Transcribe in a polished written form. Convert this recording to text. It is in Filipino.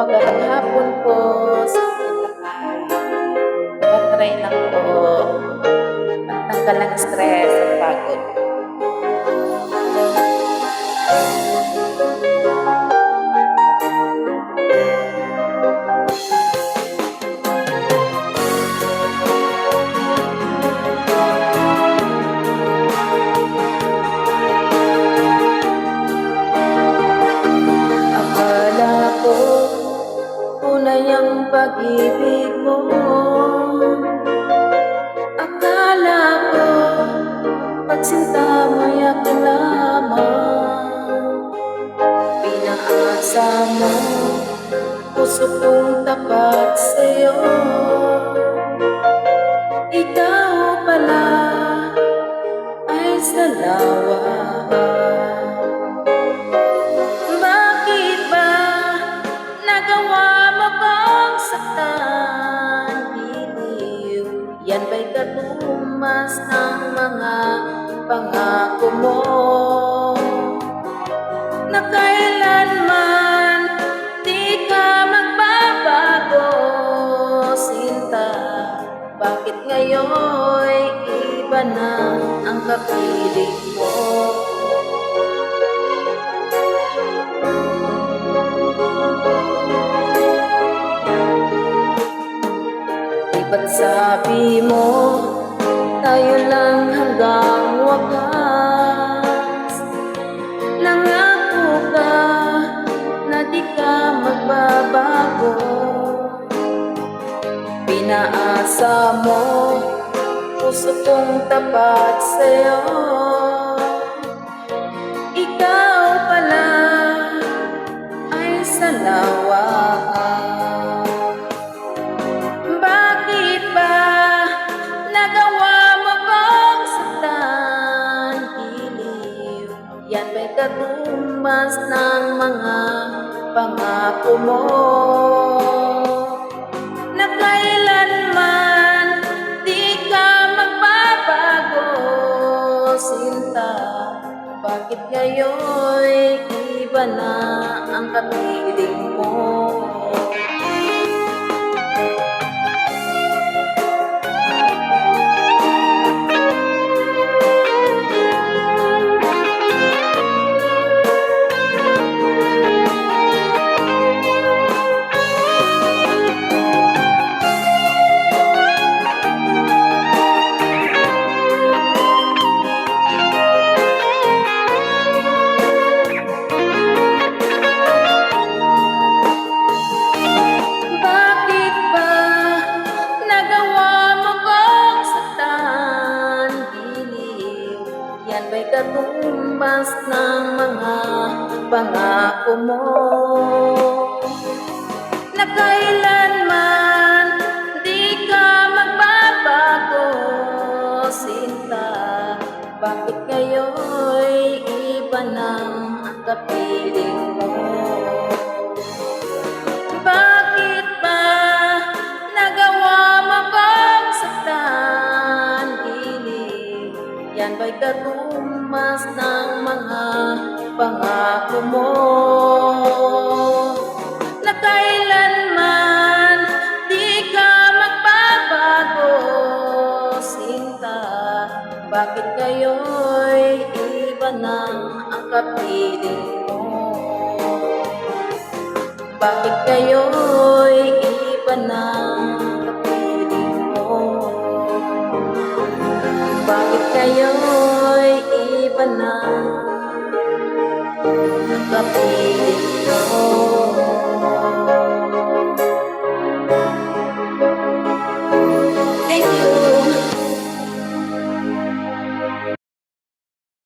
magandang hapon po sa ating lahat. Patry lang po magtanggal ng stress at pagod. Akala ko tunay ang pag-ibig mo. Akala ko pagsinta mo'y akin lamang. Pinaasa mo puso kong tapat sa'yo. Ikaw pala ay salawa. Bakit ba nagawa mo kong saktan? Biliw, yan ba'y katumas ng mga pangako mo? Na kailanman di ka magbabago, sinta. Bakit ngayon'y iba na ang kapiling mo? Ba't sabi mo tayo lang hanggang wakas? Nangako ka na di ka magbabago. Pinaasa mo puso kong tapat sa'yo. Ikaw pala ay salawa. Bakit ba nagawa mo kong saktan? Biliw, yan ba'y katumbas ng mga pangako mo? Na kailanman di ka magbabago, sinta. Bakit ngayon'y iba na ang kapiling mo? Yan ba'y katumbas ng mga pangako mo? Na kailanman di ka magbabago, sinta. Bakit ngayon'y iba ng ang kapiling mo? Bakit ba nagawa mo kong saktan? Giliw, yan ba'y katumbas ng mga pangako mo? Na kailanman di ka magbabago, sinta. Bakit ngayon'y iba na ang kapiling mo? Bakit ngayon'y iba na ang kapiling mo? Bakit ngayon'y iba na ang kapiling mo?